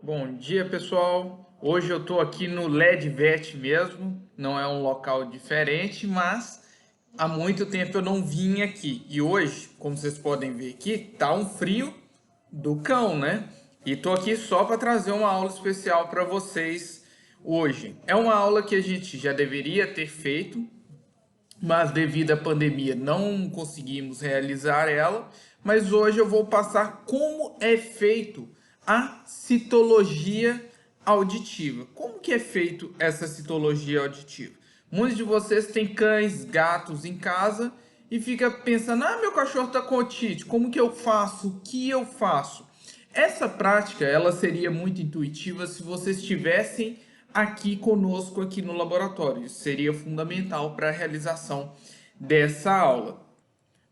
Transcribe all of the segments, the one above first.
Bom dia, pessoal. Hoje eu estou aqui no LEDVET mesmo, não é um local diferente, mas há muito tempo eu não vim aqui. E hoje, como vocês podem ver aqui, tá um frio do cão, né? E estou aqui só para trazer uma aula especial para vocês hoje. É uma aula que a gente já deveria ter feito, mas devido à pandemia não conseguimos realizar ela. Mas hoje eu vou passar como é feito a citologia auditiva. Como que é feito essa citologia auditiva? Muitos de vocês têm cães, gatos em casa e fica pensando: meu cachorro está com otite, como que eu faço? O que eu faço? Essa prática ela seria muito intuitiva se vocês estivessem aqui conosco aqui no laboratório. Isso seria fundamental para a realização dessa aula.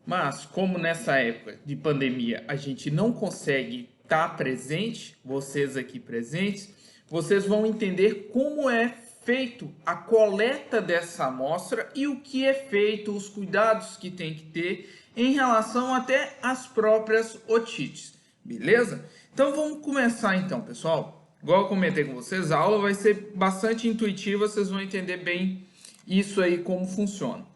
Mas como nessa época de pandemia a gente não consegue estar presente, vocês aqui presentes, vocês vão entender como é feito a coleta dessa amostra e o que é feito, os cuidados que tem que ter em relação até às próprias otites, beleza? Então vamos começar então, pessoal. Igual eu comentei com vocês, a aula vai ser bastante intuitiva, vocês vão entender bem isso aí como funciona.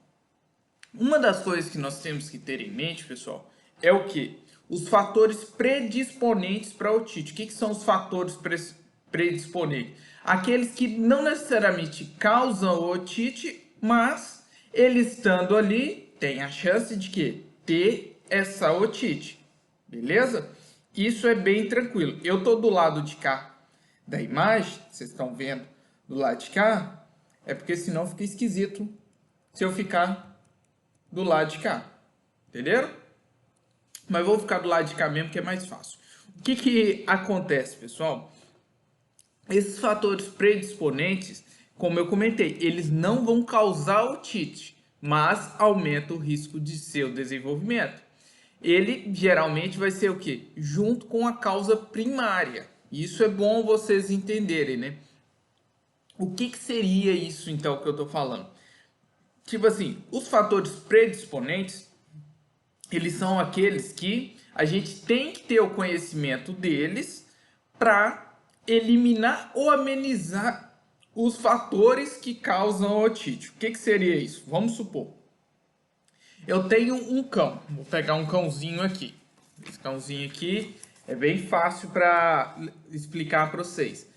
Uma das coisas que nós temos que ter em mente, pessoal, é o que? Os fatores predisponentes para a otite. O que são os fatores predisponentes? Aqueles que não necessariamente causam otite, mas ele estando ali, tem a chance de que? Ter essa otite. Beleza? Isso é bem tranquilo. Eu estou do lado de cá da imagem, vocês estão vendo do lado de cá, é porque senão fica esquisito se eu ficar do lado de cá, entenderam? Mas vou ficar do lado de cá mesmo que é mais fácil. O que acontece, pessoal? Esses fatores predisponentes, como eu comentei, eles não vão causar otite, mas aumenta o risco de seu desenvolvimento. Ele geralmente vai ser o que? Junto com a causa primária. Isso é bom vocês entenderem, né? O que seria isso então que eu tô falando? Tipo assim, os fatores predisponentes, eles são aqueles que a gente tem que ter o conhecimento deles para eliminar ou amenizar os fatores que causam otite. O que seria isso? Vamos supor, eu tenho um cão, vou pegar um cãozinho aqui. Esse cãozinho aqui é bem fácil para explicar para vocês.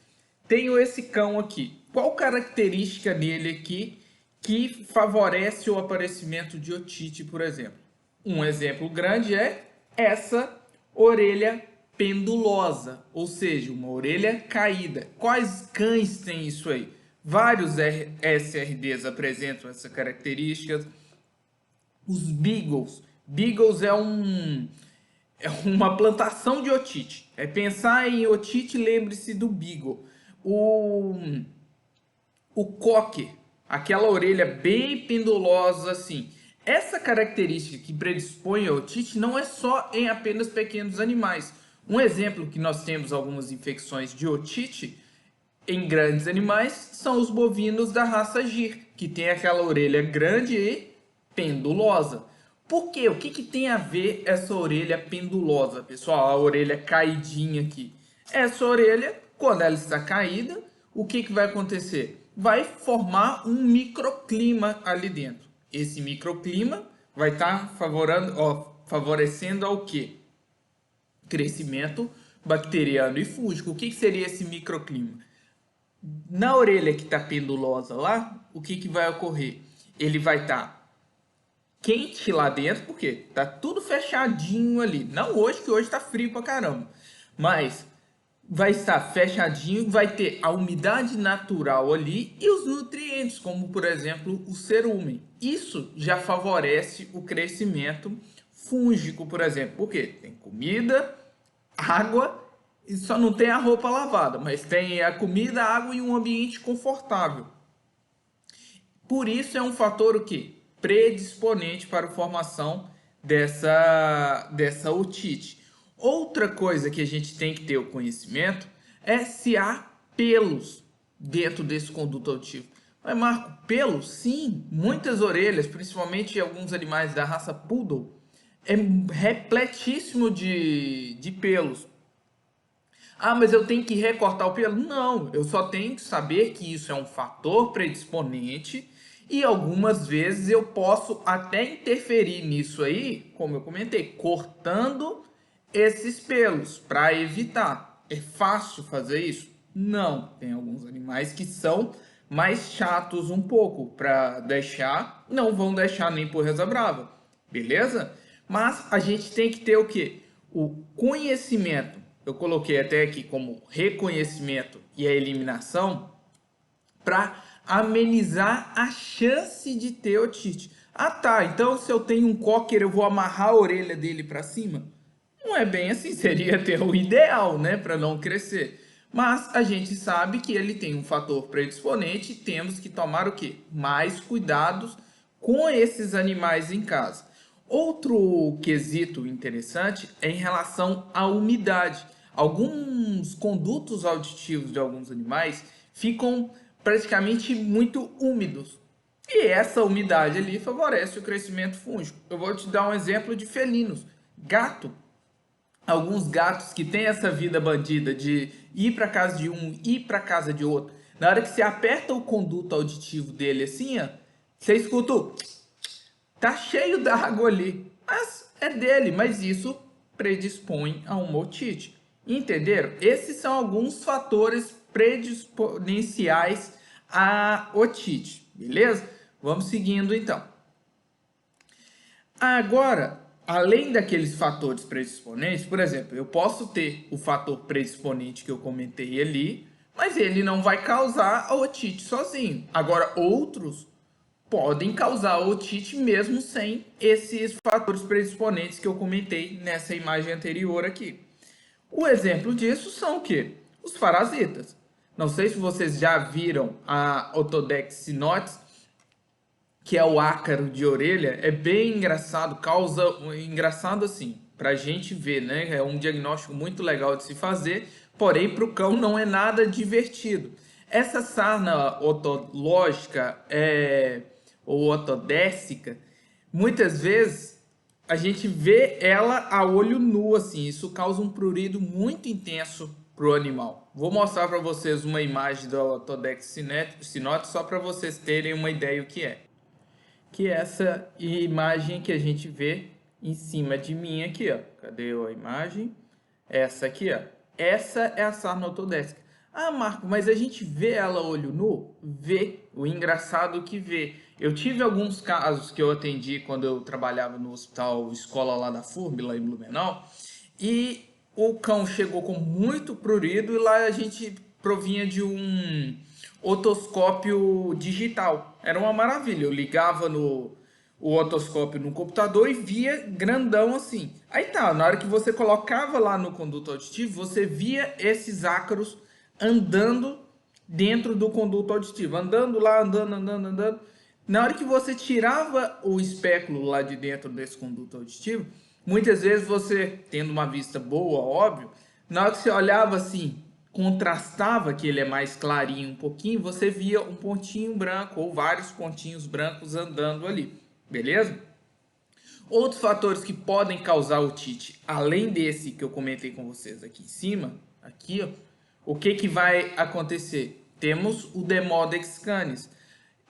Tenho esse cão aqui. Qual característica nele aqui que favorece o aparecimento de otite, por exemplo? Um exemplo grande é essa orelha pendulosa, ou seja, uma orelha caída. Quais cães têm isso aí? Vários SRDs apresentam essa característica. Os Beagles. Beagles é uma plantação de otite. É pensar em otite, lembre-se do Beagle. O Cocker, aquela orelha bem pendulosa assim. Essa característica que predispõe a otite não é só em apenas pequenos animais. Um exemplo que nós temos algumas infecções de otite em grandes animais são os bovinos da raça Gir, que tem aquela orelha grande e pendulosa. Por quê? O que tem a ver essa orelha pendulosa, pessoal? A orelha caidinha aqui. Essa orelha, quando ela está caída, o que vai acontecer? Vai formar um microclima ali dentro. Esse microclima vai estar favorecendo ao quê? Crescimento bacteriano e fúngico. O que seria esse microclima? Na orelha que está pendulosa lá, o que vai ocorrer? Ele vai estar quente lá dentro, porque tá tudo fechadinho ali. Não hoje, que hoje tá frio pra caramba. Mas vai estar fechadinho, vai ter a umidade natural ali e os nutrientes, como por exemplo o cerumen. Isso já favorece o crescimento fúngico, por exemplo. Porque tem comida, água e só não tem a roupa lavada, mas tem a comida, a água e um ambiente confortável. Por isso é um fator o quê? Predisponente para a formação dessa otite. Outra coisa que a gente tem que ter o conhecimento é se há pelos dentro desse conduto auditivo. Mas Marco, pelos? Sim, muitas orelhas, principalmente alguns animais da raça Poodle, é repletíssimo de pelos. Ah, mas eu tenho que recortar o pelo? Não, eu só tenho que saber que isso é um fator predisponente e algumas vezes eu posso até interferir nisso aí, como eu comentei, cortando esses pelos para evitar. É fácil fazer isso? Não. Tem alguns animais que são mais chatos um pouco para deixar, não vão deixar nem por reza brava, beleza? Mas a gente tem que ter o quê? O conhecimento. Eu coloquei até aqui como reconhecimento e a eliminação para amenizar a chance de ter otite. Ah, tá. Então, se eu tenho um cocker, eu vou amarrar a orelha dele para cima? Não é bem assim. Seria ter o ideal, né, para não crescer. Mas a gente sabe que ele tem um fator predisponente e temos que tomar o quê? Mais cuidados com esses animais em casa. Outro quesito interessante é em relação à umidade. Alguns condutos auditivos de alguns animais ficam praticamente muito úmidos. E essa umidade ali favorece o crescimento fúngico. Eu vou te dar um exemplo de felinos. Gato. Alguns gatos que têm essa vida bandida de ir para casa de um, ir para casa de outro. Na hora que você aperta o conduto auditivo dele assim, ó, você escuta o tá cheio d'água ali, mas é dele, mas isso predispõe a uma otite. Entenderam? Esses são alguns fatores predisponenciais à otite, beleza? Vamos seguindo então. Agora, além daqueles fatores predisponentes, por exemplo, eu posso ter o fator predisponente que eu comentei ali, mas ele não vai causar a otite sozinho. Agora, outros podem causar otite mesmo sem esses fatores predisponentes que eu comentei nessa imagem anterior aqui. O exemplo disso são o quê? Os parasitas. Não sei se vocês já viram a Otodex sinotes, que é o ácaro de orelha. É bem engraçado, causa engraçado assim, pra gente ver, né? É um diagnóstico muito legal de se fazer, porém para o cão não é nada divertido. Essa sarna otológica ou otodécica, muitas vezes a gente vê ela a olho nu, assim, isso causa um prurido muito intenso para o animal. Vou mostrar para vocês uma imagem da Otodex sinote só para vocês terem uma ideia o que é. Que é essa imagem que a gente vê em cima de mim aqui, ó. Cadê a imagem? Essa aqui, ó. Essa é a sarna autodésica. Ah, Marco, mas a gente vê ela olho nu? Vê. O engraçado que vê. Eu tive alguns casos que eu atendi quando eu trabalhava no hospital escola lá da FURB, lá em Blumenau, e o cão chegou com muito prurido e lá a gente provinha de um otoscópio digital. Era uma maravilha. Eu ligava o otoscópio no computador e via grandão assim. Aí tá, na hora que você colocava lá no conduto auditivo, você via esses ácaros andando dentro do conduto auditivo, andando lá, andando. Na hora que você tirava o espéculo lá de dentro desse conduto auditivo, muitas vezes você, tendo uma vista boa, óbvio, na hora que você olhava assim, contrastava que ele é mais clarinho um pouquinho, você via um pontinho branco ou vários pontinhos brancos andando ali, beleza? Outros fatores que podem causar otite, além desse que eu comentei com vocês aqui em cima, aqui, ó, o que que vai acontecer? Temos o Demodex canis,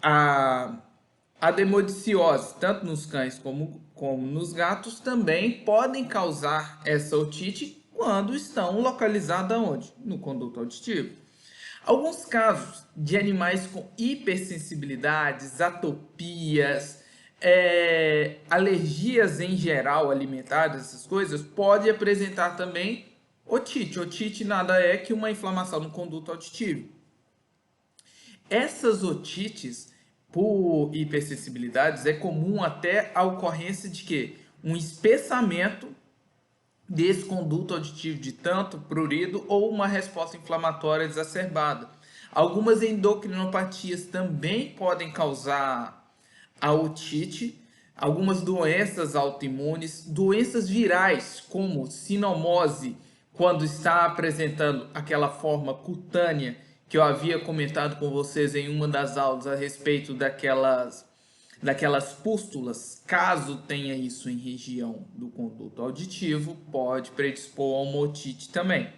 a demodiciose, tanto nos cães como nos gatos, também podem causar essa otite quando estão localizadas onde? No conduto auditivo. Alguns casos de animais com hipersensibilidades, atopias, alergias em geral alimentares, essas coisas, pode apresentar também otite. Otite nada é que uma inflamação no conduto auditivo. Essas otites por hipersensibilidades é comum até a ocorrência de que um espessamento desse conduto auditivo de tanto prurido ou uma resposta inflamatória exacerbada. Algumas endocrinopatias também podem causar a otite, algumas doenças autoimunes, doenças virais como sinomose, quando está apresentando aquela forma cutânea que eu havia comentado com vocês em uma das aulas a respeito daquelas pústulas, caso tenha isso em região do conduto auditivo, pode predispor a uma otite também.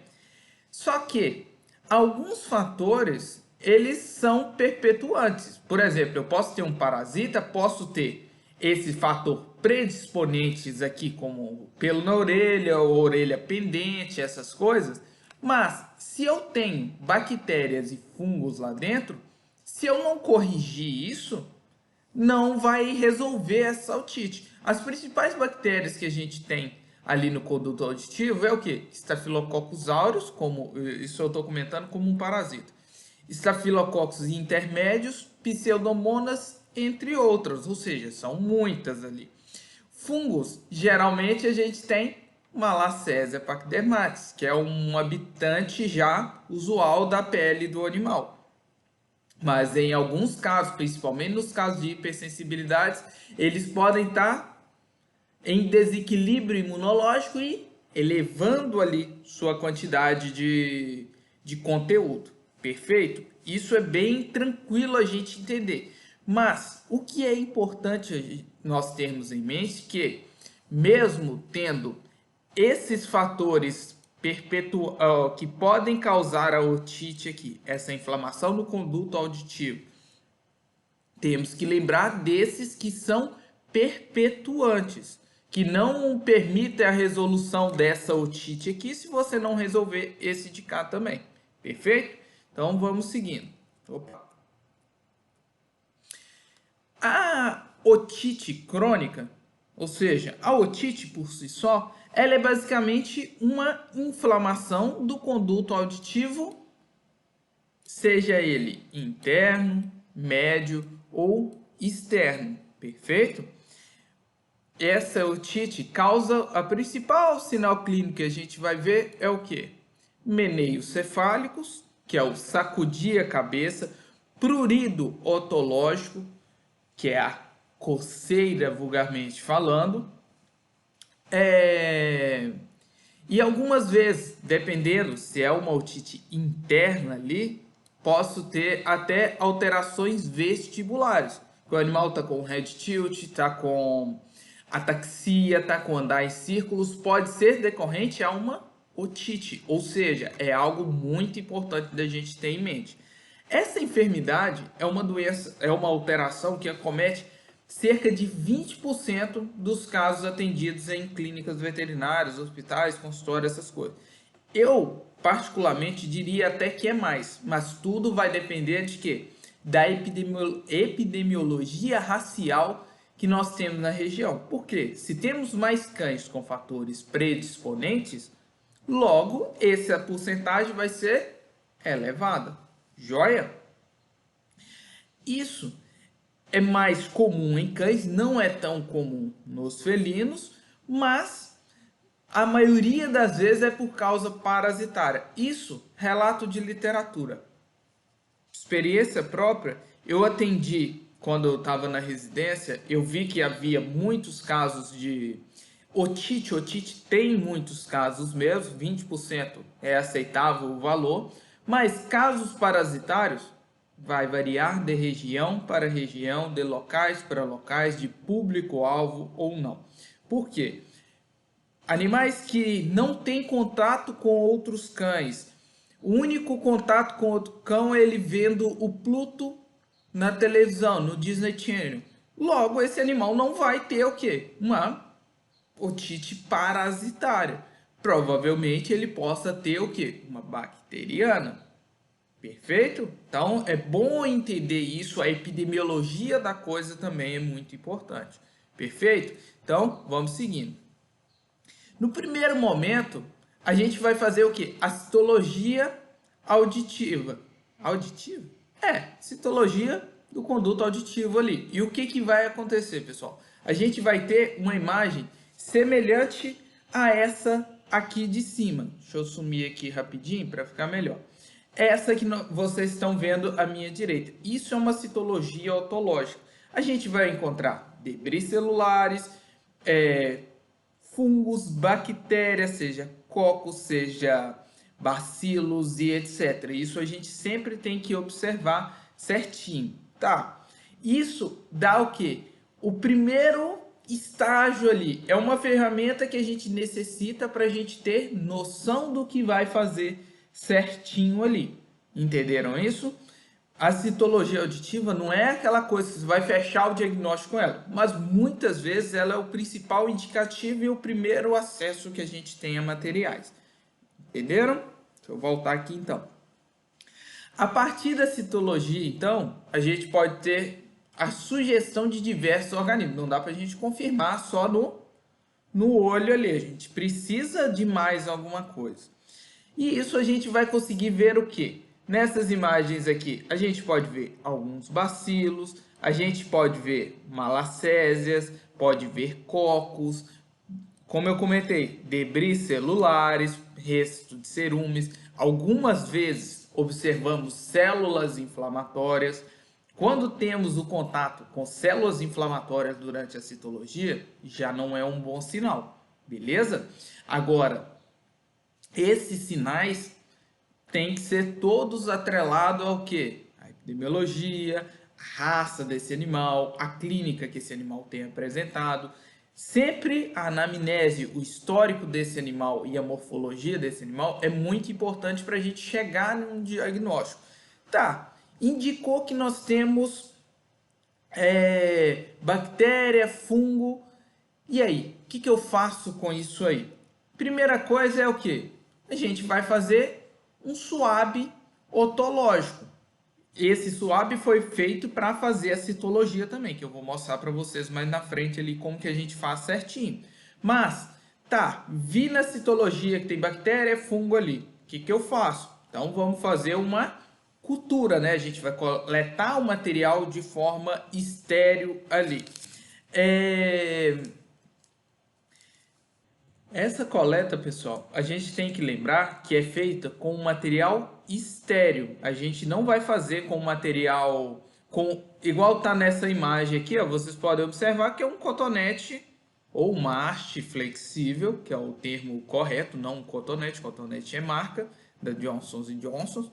Só que alguns fatores, eles são perpetuantes. Por exemplo, eu posso ter um parasita, posso ter esse fator predisponentes aqui, como pelo na orelha, ou orelha pendente, essas coisas. Mas se eu tenho bactérias e fungos lá dentro, se eu não corrigir isso, não vai resolver essa otite. As principais bactérias que a gente tem ali no conduto auditivo é o que? Staphylococcus aureus, como isso eu estou comentando como um parasita. Staphylococcus intermédios, pseudomonas, entre outras, ou seja, são muitas ali. Fungos, geralmente a gente tem Malassezia pachydermatis, que é um habitante já usual da pele do animal. Mas em alguns casos, principalmente nos casos de hipersensibilidades, eles podem estar em desequilíbrio imunológico e elevando ali sua quantidade de conteúdo. Perfeito? Isso é bem tranquilo a gente entender. Mas o que é importante nós termos em mente que, mesmo tendo esses fatores que podem causar a otite aqui, essa inflamação no conduto auditivo, temos que lembrar desses que são perpetuantes, que não permitem a resolução dessa otite aqui se você não resolver esse de cá também. Perfeito? Então vamos seguindo. Opa. A otite crônica, ou seja, a otite por si só, ela é basicamente uma inflamação do conduto auditivo, seja ele interno, médio ou externo, perfeito? Essa otite causa, a principal sinal clínico que a gente vai ver é o que? Meneios cefálicos, que é o sacudir a cabeça, prurido otológico, que é a coceira vulgarmente falando, e algumas vezes, dependendo se é uma otite interna ali, posso ter até alterações vestibulares. O animal está com head tilt, está com ataxia, está com andar em círculos, pode ser decorrente a uma otite, ou seja, é algo muito importante da gente ter em mente. Essa enfermidade é uma doença, é uma alteração que acomete cerca de 20% dos casos atendidos em clínicas veterinárias, hospitais, consultórios, essas coisas. Eu, particularmente, diria até que é mais, mas tudo vai depender de quê? Da epidemiologia racial que nós temos na região. Por quê? Se temos mais cães com fatores predisponentes, logo essa porcentagem vai ser elevada. Joia? Isso é mais comum em cães, não é tão comum nos felinos, mas a maioria das vezes é por causa parasitária. Isso, relato de literatura. Experiência própria, eu atendi quando eu estava na residência, eu vi que havia muitos casos de otite. Otite tem muitos casos mesmo, 20% é aceitável o valor, mas casos parasitários vai variar de região para região, de locais para locais, de público-alvo ou não. Por quê? Animais que não têm contato com outros cães. O único contato com outro cão é ele vendo o Pluto na televisão, no Disney Channel. Logo, esse animal não vai ter o quê? Uma otite parasitária. Provavelmente ele possa ter o quê? Uma bacteriana. Perfeito? Então é bom entender isso, a epidemiologia da coisa também é muito importante. Perfeito? Então vamos seguindo. No primeiro momento, a gente vai fazer o que? A citologia auditiva. Auditiva? Citologia do conduto auditivo ali. E o que vai acontecer, pessoal? A gente vai ter uma imagem semelhante a essa aqui de cima. Deixa eu sumir aqui rapidinho para ficar melhor. Essa que vocês estão vendo à minha direita. Isso é uma citologia otológica. A gente vai encontrar debris celulares, fungos, bactérias, seja cocos, seja bacilos e etc. Isso a gente sempre tem que observar certinho, tá? Isso dá o quê? O primeiro estágio ali é uma ferramenta que a gente necessita para a gente ter noção do que vai fazer certinho ali. Entenderam isso? A citologia auditiva não é aquela coisa que você vai fechar o diagnóstico com ela, mas muitas vezes ela é o principal indicativo e o primeiro acesso que a gente tem a materiais. Entenderam? Deixa eu voltar aqui então. A partir da citologia, então, a gente pode ter a sugestão de diversos organismos. Não dá para a gente confirmar só no olho ali. A gente precisa de mais alguma coisa. E isso a gente vai conseguir ver o quê? Nessas imagens aqui, a gente pode ver alguns bacilos, a gente pode ver malacésias, pode ver cocos, como eu comentei, debris celulares, resto de cerumes. Algumas vezes observamos células inflamatórias. Quando temos o contato com células inflamatórias durante a citologia, já não é um bom sinal, beleza? Agora, esses sinais têm que ser todos atrelados ao quê? A epidemiologia, a raça desse animal, a clínica que esse animal tem apresentado. Sempre a anamnese, o histórico desse animal e a morfologia desse animal é muito importante para a gente chegar num diagnóstico. Tá, indicou que nós temos bactéria, fungo. E aí, o que eu faço com isso aí? Primeira coisa é o que? A gente vai fazer um SWAB otológico. Esse SWAB foi feito para fazer a citologia também, que eu vou mostrar para vocês mais na frente ali como que a gente faz certinho. Mas, tá, vi na citologia que tem bactéria, fungo ali. O que eu faço? Então, vamos fazer uma cultura, né? A gente vai coletar o material de forma estéril ali. Essa coleta, pessoal, a gente tem que lembrar que é feita com material estéril. A gente não vai fazer com material igual tá nessa imagem aqui, ó, vocês podem observar que é um cotonete ou uma haste flexível, que é o termo correto, não um cotonete. Cotonete é marca da Johnson & Johnson.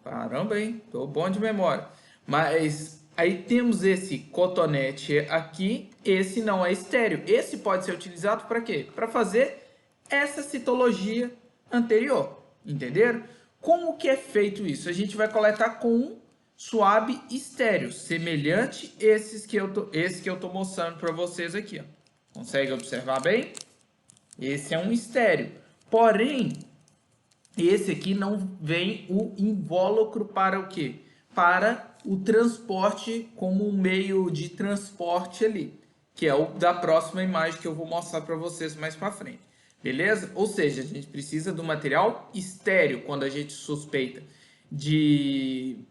Caramba, hein? Tô bom de memória. Mas aí temos esse cotonete aqui, esse não é estéreo. Esse pode ser utilizado para quê? Para fazer essa citologia anterior, entenderam? Como que é feito isso? A gente vai coletar com um SWAB estéreo, semelhante a esse que eu tô mostrando para vocês aqui, ó. Consegue observar bem? Esse é um estéreo. Porém, esse aqui não vem o invólucro para o quê? Para o transporte como um meio de transporte ali, que é o da próxima imagem que eu vou mostrar para vocês mais para frente. Beleza? Ou seja, a gente precisa do material estéreo quando a gente suspeita de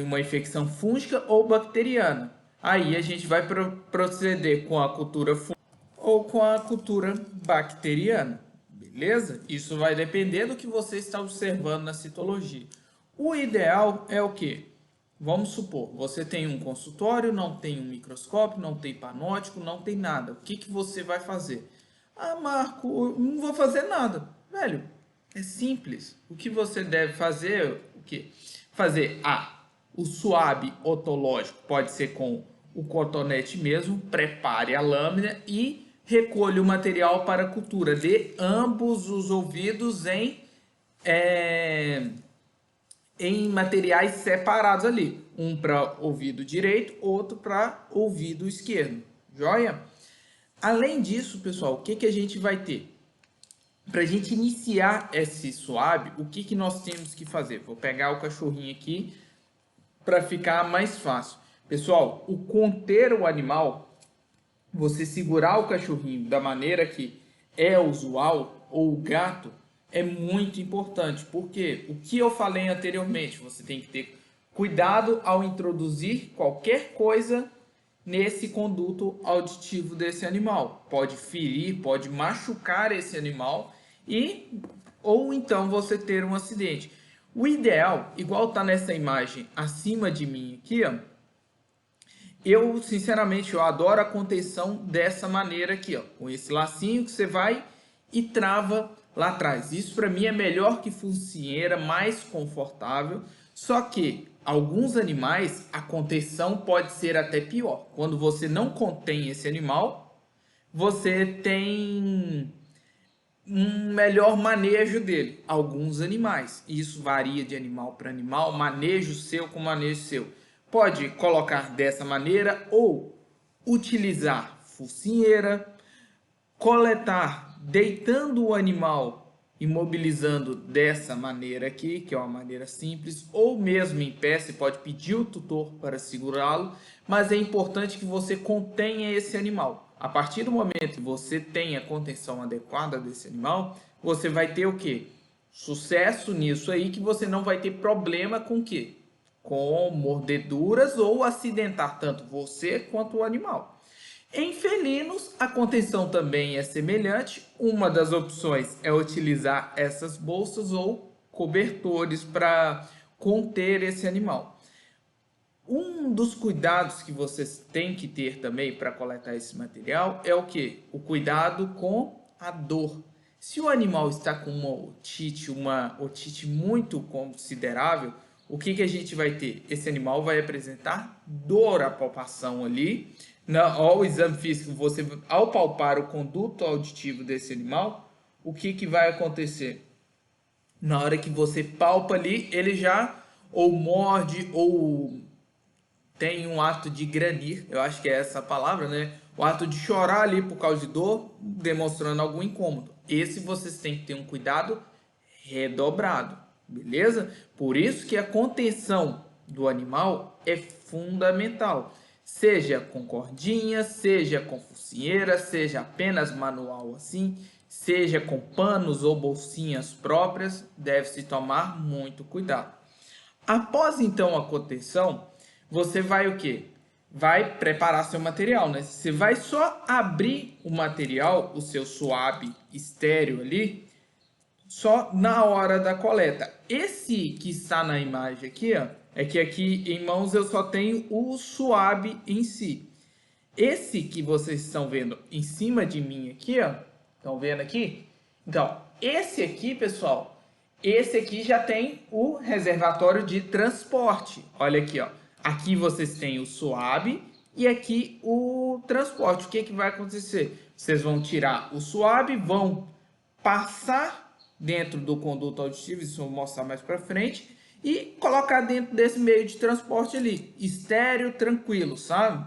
uma infecção fúngica ou bacteriana. Aí a gente vai proceder com a cultura fúngica ou com a cultura bacteriana. Beleza? Isso vai depender do que você está observando na citologia. O ideal é o quê? Vamos supor, você tem um consultório, não tem um microscópio, não tem panótico, não tem nada. O que você vai fazer? Ah, Marco, eu não vou fazer nada. Velho, é simples. O que você deve fazer, o quê? Fazer o SWAB otológico, pode ser com o cotonete mesmo, prepare a lâmina e recolha o material para a cultura de ambos os ouvidos em materiais separados ali. Um para ouvido direito, outro para ouvido esquerdo. Joia? Além disso, pessoal, o que a gente vai ter? Para a gente iniciar esse SWAB, o que nós temos que fazer? Vou pegar o cachorrinho aqui para ficar mais fácil. Pessoal, o conter o animal, você segurar o cachorrinho da maneira que é usual, ou o gato, é muito importante. Porque o que eu falei anteriormente, você tem que ter cuidado ao introduzir qualquer coisa nesse conduto auditivo desse animal. Pode ferir, pode machucar esse animal ou então você ter um acidente. O ideal, igual tá nessa imagem acima de mim aqui, ó, eu sinceramente eu adoro a contenção dessa maneira aqui, ó, com esse lacinho que você vai e trava lá atrás. Isso para mim é melhor que focinheira, mais confortável. Só que alguns animais a contenção pode ser até pior. Quando você não contém esse animal, você tem um melhor manejo dele. Alguns animais, isso varia de animal para animal, manejo seu com manejo seu. Pode colocar dessa maneira ou utilizar focinheira, coletar deitando o animal, imobilizando dessa maneira aqui, que é uma maneira simples, ou mesmo em pé, você pode pedir o tutor para segurá-lo, mas é importante que você contenha esse animal. A partir do momento que você tem a contenção adequada desse animal, você vai ter o quê? Sucesso nisso aí, que você não vai ter problema com o quê? Com mordeduras ou acidentar tanto você quanto o animal. Em felinos, a contenção também é semelhante. Uma das opções é utilizar essas bolsas ou cobertores para conter esse animal. Um dos cuidados que vocês têm que ter também para coletar esse material é o que? O cuidado com a dor. Se o animal está com uma otite muito considerável, o que a gente vai ter? Esse animal vai apresentar dor à palpação ali. Ao exame físico, você, ao palpar o conduto auditivo desse animal, o que vai acontecer? Na hora que você palpa ali, ele já ou morde ou tem um ato de granir, eu acho que é essa a palavra, né? O ato de chorar ali por causa de dor, demonstrando algum incômodo. Esse vocês têm que ter um cuidado redobrado, beleza? Por isso que a contenção do animal é fundamental. Seja com cordinha, seja com focinheira, seja apenas manual assim, seja com panos ou bolsinhas próprias, deve-se tomar muito cuidado. Após então a contenção, você vai o quê? Vai preparar seu material, né? Você vai só abrir o material, o seu suave estéreo ali, só na hora da coleta. Esse que está na imagem aqui, ó, é que aqui em mãos eu só tenho o suave em si. Esse que vocês estão vendo em cima de mim aqui, ó, estão vendo aqui? Então, esse aqui, pessoal, esse aqui já tem o reservatório de transporte. Olha aqui, ó. Aqui vocês têm o suave e aqui o transporte. O que vai acontecer? Vocês vão tirar o suave, vão passar dentro do conduto auditivo, isso eu vou mostrar mais para frente, e colocar dentro desse meio de transporte ali, estéreo, tranquilo, sabe?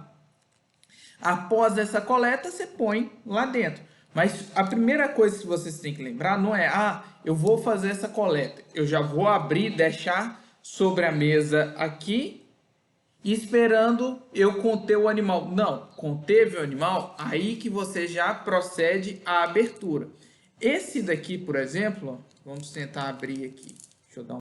Após essa coleta, você põe lá dentro. Mas a primeira coisa que vocês têm que lembrar não é, eu vou fazer essa coleta, eu já vou abrir, deixar sobre a mesa aqui, esperando eu conter o animal. Não, conteve o animal, aí que você já procede à abertura. Esse daqui, por exemplo, vamos tentar abrir aqui. Deixa eu dar um...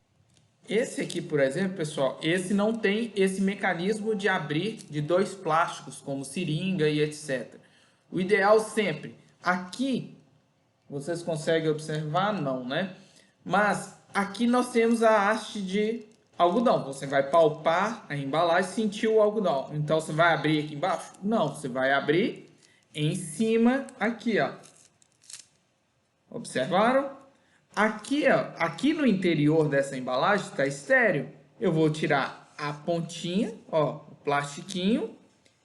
Esse aqui, por exemplo, pessoal, esse não tem esse mecanismo de abrir de dois plásticos, como seringa e etc. O ideal sempre, aqui, vocês conseguem observar? Não, né? Mas aqui nós temos a haste de algodão. Você vai palpar a embalagem e sentir o algodão. Então, você vai abrir aqui embaixo? Não, você vai abrir em cima aqui, ó. Observaram? Aqui, ó, aqui no interior dessa embalagem está estéreo. Eu vou tirar a pontinha, ó, o plastiquinho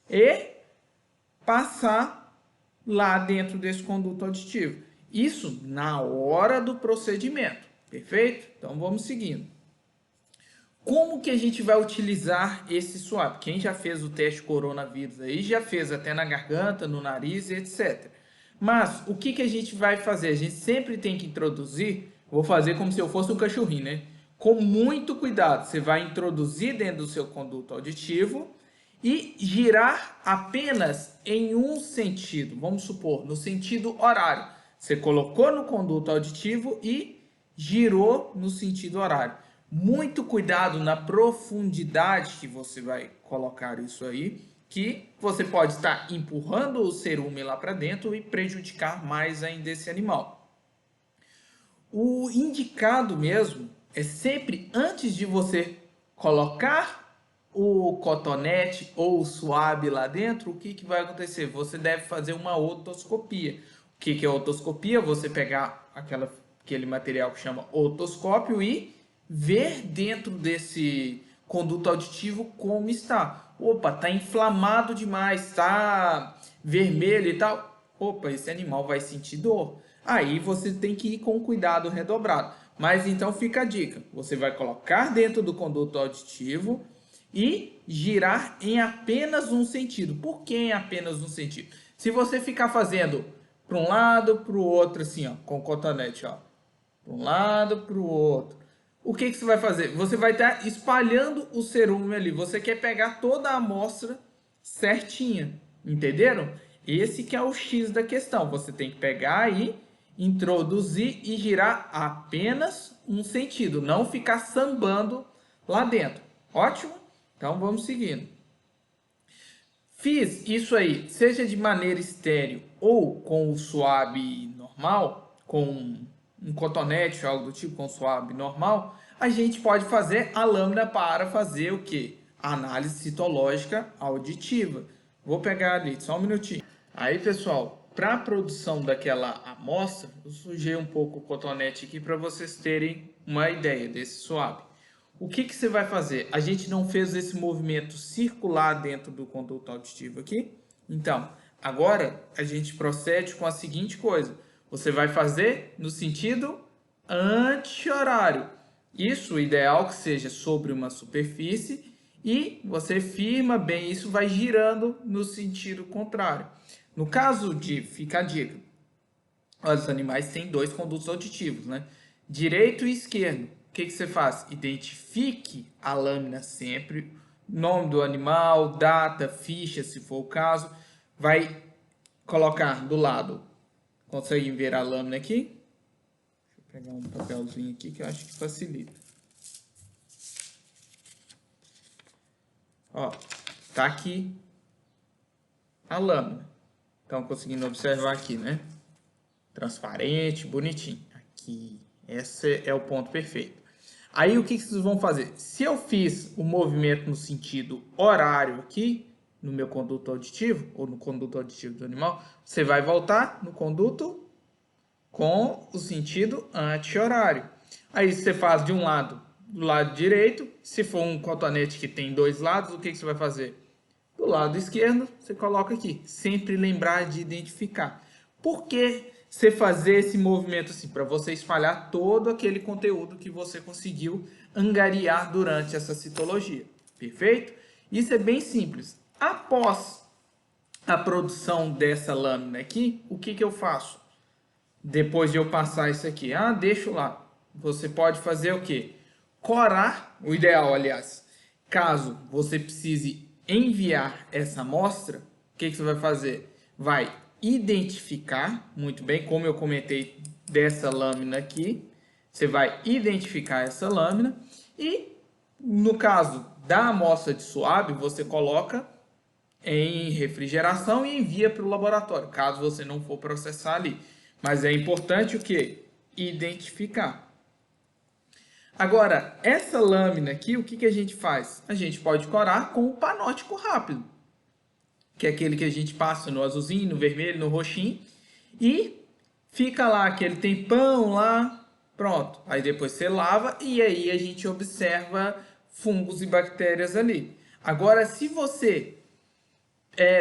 e passar lá dentro desse conduto auditivo. Isso na hora do procedimento, perfeito? Então vamos seguindo. Como que a gente vai utilizar esse suave? Quem já fez o teste coronavírus aí, já fez até na garganta, no nariz, etc. Mas o que a gente vai fazer? A gente sempre tem que introduzir, vou fazer como se eu fosse um cachorrinho, né? Com muito cuidado, você vai introduzir dentro do seu conduto auditivo e girar apenas em um sentido. Vamos supor, no sentido horário. Você colocou no conduto auditivo e girou no sentido horário. Muito cuidado na profundidade que você vai colocar isso aí, que você pode estar empurrando o cerume lá para dentro e prejudicar mais ainda esse animal. O indicado mesmo é sempre antes de você colocar o cotonete ou o suave lá dentro, o que vai acontecer? Você deve fazer uma otoscopia. O que é otoscopia? Você pegar aquele material que chama otoscópio e ver dentro desse conduto auditivo como está. Opa, está inflamado demais, está vermelho e tal. Opa, esse animal vai sentir dor. aí você tem que ir com cuidado redobrado. Mas então fica a dica, você vai colocar dentro do conduto auditivo e girar em apenas um sentido. Por que em apenas um sentido? Se você ficar fazendo para um lado, para o outro, assim, ó, com o cotonete, ó, para um lado, para o outro, o que você vai fazer? Você vai estar espalhando o cerúmen ali. Você quer pegar toda a amostra certinha, entenderam? Esse que é o X da questão. Você tem que pegar aí, introduzir e girar apenas um sentido, não ficar sambando lá dentro. Ótimo? Então vamos seguindo. Fiz isso aí, seja de maneira estéreo ou com o suave normal, com um cotonete ou algo do tipo, com suave normal, a gente pode fazer a lâmina para fazer o quê? Análise citológica auditiva. Vou pegar ali, só um minutinho. Aí, pessoal, para a produção daquela amostra, eu sujei um pouco o cotonete aqui para vocês terem uma ideia desse suave. O que você vai fazer? A gente não fez esse movimento circular dentro do conduto auditivo aqui. Então, agora a gente procede com a seguinte coisa. Você vai fazer no sentido anti-horário. Isso, o ideal que seja sobre uma superfície e você firma bem isso, vai girando no sentido contrário. No caso de, fica a dica, os animais têm dois condutos auditivos, né? Direito e esquerdo. O que você faz? Identifique a lâmina sempre, nome do animal, data, ficha, se for o caso. Vai colocar do lado. Conseguem ver a lâmina aqui? Deixa eu pegar um papelzinho aqui que eu acho que facilita. Ó, tá aqui a lâmina. Estão conseguindo observar aqui, né? Transparente, bonitinho. Aqui, esse é o ponto perfeito. Aí o que vocês vão fazer? Se eu fiz o movimento no sentido horário aqui, no meu conduto auditivo, ou no conduto auditivo do animal, você vai voltar no conduto com o sentido anti-horário. Aí você faz de um lado, do lado direito. Se for um cotonete que tem dois lados, o que você vai fazer? Do lado esquerdo, você coloca aqui. Sempre lembrar de identificar. Por que você fazer esse movimento assim? Para você espalhar todo aquele conteúdo que você conseguiu angariar durante essa citologia. Perfeito? Isso é bem simples. Após a produção dessa lâmina aqui, o que eu faço? Depois de eu passar isso aqui, deixo lá. Você pode fazer o quê? Corar, o ideal, aliás. Caso você precise enviar essa amostra, o que você vai fazer? Vai identificar, muito bem, como eu comentei dessa lâmina aqui, você vai identificar essa lâmina e, no caso da amostra de suave, você coloca em refrigeração e envia para o laboratório, caso você não for processar ali. Mas é importante o que? Identificar. Agora, essa lâmina aqui, o que a gente faz? A gente pode corar com o panótico rápido, que é aquele que a gente passa no azulzinho, no vermelho, no roxinho, e fica lá aquele tempão lá, pronto. Aí depois você lava e aí a gente observa fungos e bactérias ali. Agora, se você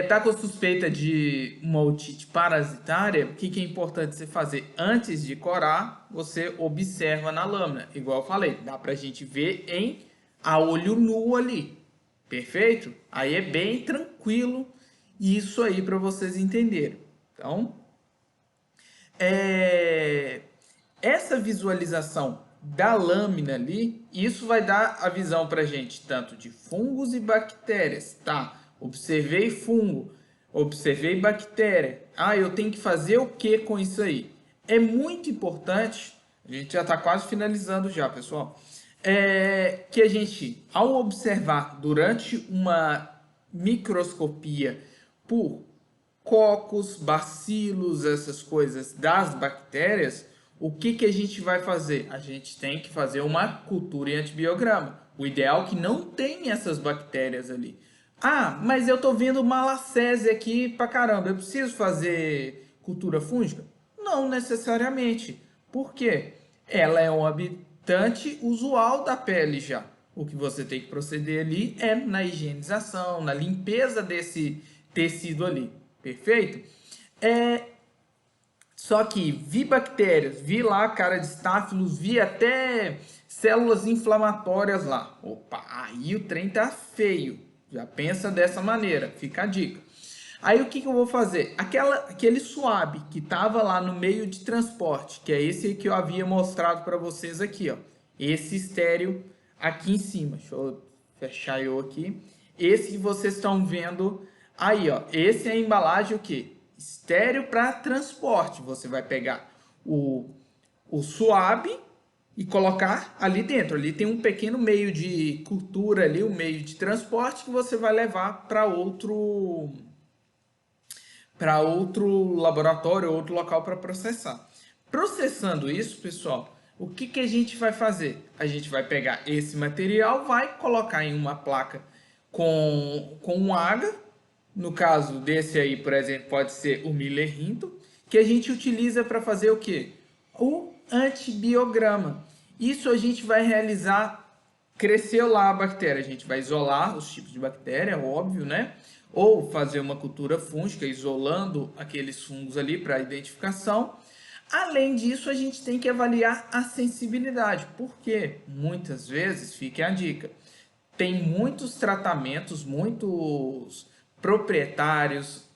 tá com suspeita de uma otite parasitária, o que é importante você fazer? Antes de corar, você observa na lâmina. Igual eu falei, dá pra gente ver a olho nu ali. Perfeito? Aí é bem tranquilo isso aí para vocês entenderem. Então, essa visualização da lâmina ali, isso vai dar a visão para a gente tanto de fungos e bactérias, tá? Observei fungo, observei bactéria. Eu tenho que fazer o que com isso aí? É muito importante, a gente já está quase finalizando já, pessoal, que a gente, ao observar durante uma microscopia por cocos, bacilos, essas coisas das bactérias, o que a gente vai fazer? A gente tem que fazer uma cultura em antibiograma. O ideal é que não tenha essas bactérias ali. Mas eu tô vendo malacésia aqui pra caramba. Eu preciso fazer cultura fúngica? Não necessariamente. Por quê? Ela é um habitante usual da pele já. O que você tem que proceder ali é na higienização, na limpeza desse tecido ali. Perfeito? Só que vi bactérias, vi lá cara de Staphylos, vi até células inflamatórias lá. Opa, aí o trem tá feio. Já pensa dessa maneira, fica a dica. Aí o que eu vou fazer? Aquele suave que estava lá no meio de transporte, que é esse que eu havia mostrado para vocês aqui, ó. Esse estéreo aqui em cima. Deixa eu fechar eu aqui. Esse que vocês estão vendo aí, ó. Esse é a embalagem o quê? Estéreo para transporte. Você vai pegar o suave e colocar ali dentro. Ali tem um pequeno meio de cultura ali, um meio de transporte que você vai levar para outro laboratório, outro local para processar. Processando isso, pessoal, o que a gente vai fazer? A gente vai pegar esse material, vai colocar em uma placa com um agar, no caso desse aí, por exemplo, pode ser o Miller-Hinton, que a gente utiliza para fazer o quê? O antibiograma. Isso a gente vai realizar, cresceu lá a bactéria, a gente vai isolar os tipos de bactéria, óbvio, né? Ou fazer uma cultura fúngica, isolando aqueles fungos ali para identificação. Além disso, a gente tem que avaliar a sensibilidade, porque muitas vezes, fique a dica, tem muitos tratamentos, muitos proprietários,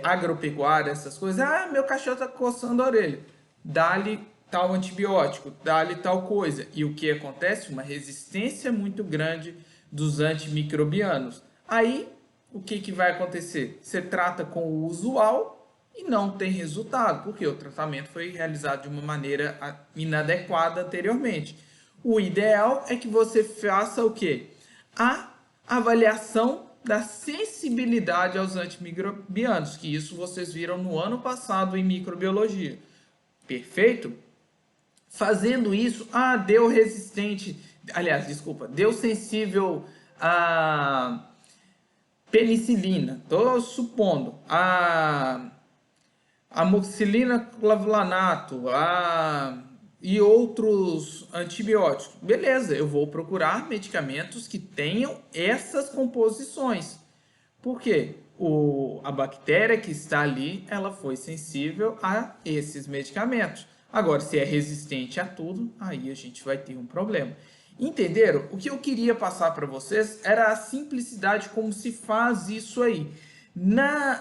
agropecuários, essas coisas. Ah, meu cachorro está coçando a orelha. Dá-lhe tal antibiótico, dá-lhe tal coisa. E o que acontece? Uma resistência muito grande dos antimicrobianos. Aí, o que vai acontecer? Você trata com o usual e não tem resultado, porque o tratamento foi realizado de uma maneira inadequada anteriormente. O ideal é que você faça o quê? A avaliação da sensibilidade aos antimicrobianos, que isso vocês viram no ano passado em microbiologia. Perfeito? Fazendo isso, deu resistente, aliás, desculpa, deu sensível a penicilina, estou supondo, a amoxicilina clavulanato, e outros antibióticos. Beleza, eu vou procurar medicamentos que tenham essas composições. Por quê? A bactéria que está ali, ela foi sensível a esses medicamentos. Agora, se é resistente a tudo, aí a gente vai ter um problema. Entenderam? O que eu queria passar para vocês era a simplicidade como se faz isso aí.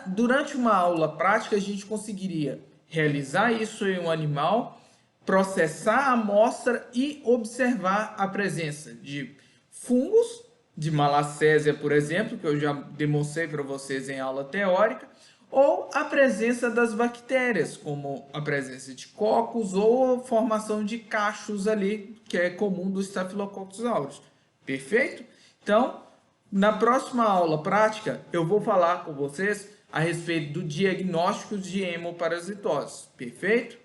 Durante uma aula prática, a gente conseguiria realizar isso em um animal, processar a amostra e observar a presença de fungos, de malacésia, por exemplo, que eu já demonstrei para vocês em aula teórica, ou a presença das bactérias, como a presença de cocos ou a formação de cachos ali, que é comum do Staphylococcus aureus. Perfeito? Então, na próxima aula prática, eu vou falar com vocês a respeito do diagnóstico de hemoparasitose. Perfeito?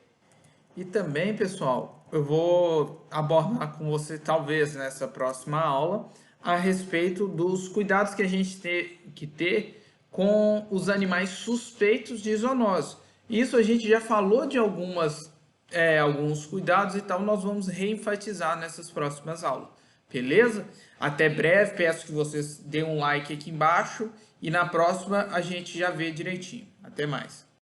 E também, pessoal, eu vou abordar com você, talvez, nessa próxima aula, a respeito dos cuidados que a gente tem que ter com os animais suspeitos de zoonose. Isso a gente já falou de alguns cuidados e tal, nós vamos reenfatizar nessas próximas aulas. Beleza? Até breve, peço que vocês deem um like aqui embaixo e na próxima a gente já vê direitinho. Até mais.